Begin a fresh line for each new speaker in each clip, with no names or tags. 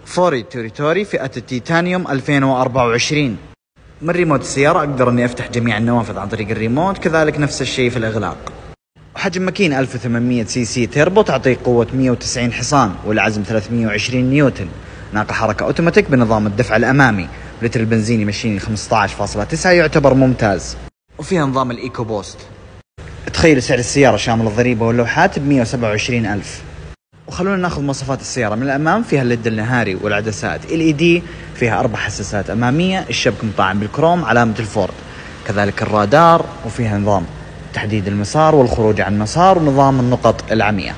فوري توريتوري فئة التيتانيوم 2024. من ريموت السيارة أقدر أني أفتح جميع النوافذ عن طريق الريموت، كذلك نفس الشيء في الإغلاق. وحجم ماكينة 1800 سي سي تيربو تعطيك قوة 190 حصان والعزم 320 نيوتن. ناقل حركة أوتوماتيك بنظام الدفع الأمامي. لتر البنزين يمشيني 15.9 يعتبر ممتاز. وفيها نظام الإيكو بوست. تخيل سعر السيارة شامل الضريبة واللوحات ب127,000. وخلونا ناخذ مواصفات السيارة. من الأمام فيها الليد النهاري والعدسات LED، فيها 4 حساسات أمامية، الشبك مطعم بالكروم علامة الفورد، كذلك الرادار، وفيها نظام تحديد المسار والخروج عن المسار ونظام النقط العمياء.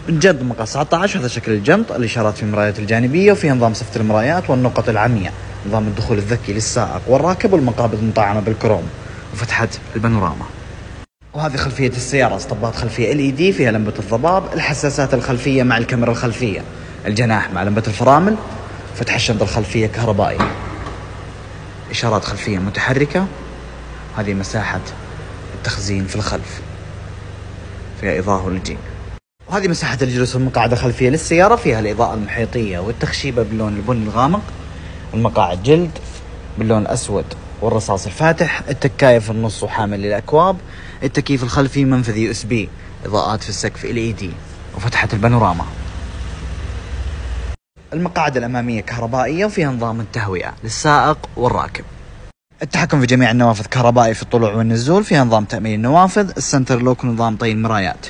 الجنط مقاس 19، هذا شكل الجنط. الإشارات في المرايات الجانبية، وفيها نظام صفة المرايات والنقط العمياء، نظام الدخول الذكي للسائق والراكب، والمقابض مطعمة بالكروم، وفتحة البانوراما. وهذه خلفية السيارة، اسطبات خلفية LED، فيها لمبة الضباب، الحساسات الخلفية مع الكاميرا الخلفية، الجناح مع لمبة الفرامل، فتح الشنطة الخلفية كهربائي، إشارات خلفية متحركة. هذه مساحة التخزين في الخلف، فيها إضاءة للجين. وهذه مساحة الجلوس والمقاعد الخلفية للسيارة، فيها الإضاءة المحيطية والتخشيبة باللون البني الغامق، المقاعد جلد باللون الأسود والرصاص الفاتح، التكاية في النص وحامل للأكواب، التكييف الخلفي منفذ USB، إضاءات في السقف LED، وفتحة البانوراما. المقاعد الأمامية كهربائية، وفيها نظام التهوية للسائق والراكب. التحكم في جميع النوافذ كهربائي في الطلوع والنزول، فيها نظام تأمين النوافذ، السنتر لوك، ونظام طي المرايات.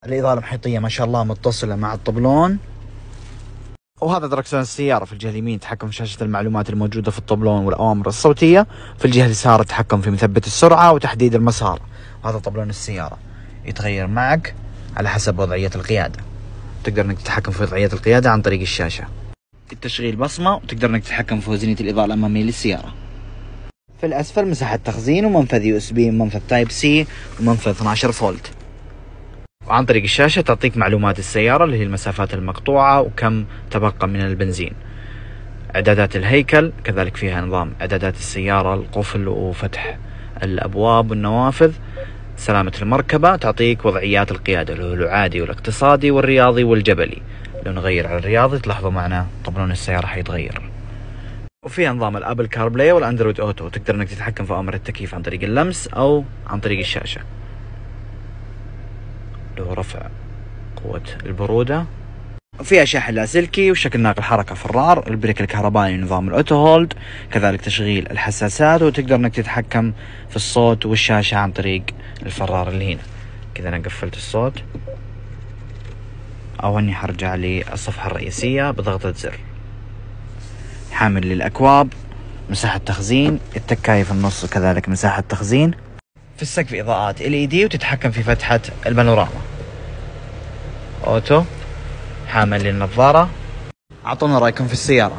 الإضاءة المحيطية ما شاء الله متصلة مع الطبلون. وهذا دركسون السيارة. في الجهة اليمين تحكم في شاشة المعلومات الموجودة في الطبلون والأوامر الصوتية. في الجهة اليسار التحكم في مثبت السرعة وتحديد المسار. وهذا طبلون السيارة يتغير معك على حسب وضعية القيادة. تقدر انك تتحكم في وضعية القيادة عن طريق الشاشة. التشغيل بصمة، وتقدر انك تتحكم في وزنية الإضاءة الأمامية للسيارة. في الأسفل مساحة تخزين ومنفذ USB ومنفذ تايب C ومنفذ 12 فولت. وعن طريق الشاشة تعطيك معلومات السيارة اللي هي المسافات المقطوعة وكم تبقى من البنزين. إعدادات الهيكل كذلك فيها نظام إعدادات السيارة، القفل وفتح الأبواب والنوافذ. سلامة المركبة تعطيك وضعيات القيادة اللي هو العادي والاقتصادي والرياضي والجبلي. لو نغير على الرياضي تلاحظوا معنا طبلون السيارة حيتغير. وفيها نظام الأبل كاربلاي والأندرويد أوتو، تقدر انك تتحكم في أوامر التكييف عن طريق اللمس أو عن طريق الشاشة. له رفع قوة البرودة. وفيها شاحن لاسلكي وشكل ناقل حركة فرار، البريك الكهربائي ونظام الأوتو هولد، كذلك تشغيل الحساسات، وتقدر انك تتحكم في الصوت والشاشة عن طريق الفرار اللي هنا. كذا انا قفلت الصوت، او اني حرجع للصفحة الرئيسية بضغطة زر. حامل للأكواب، مساحة تخزين، التكاية في النص وكذلك مساحة تخزين. في السقف إضاءات LED، وتتحكم في فتحة البانوراما. أوتو، حامل للنظارة. أعطونا رأيكم في السيارة.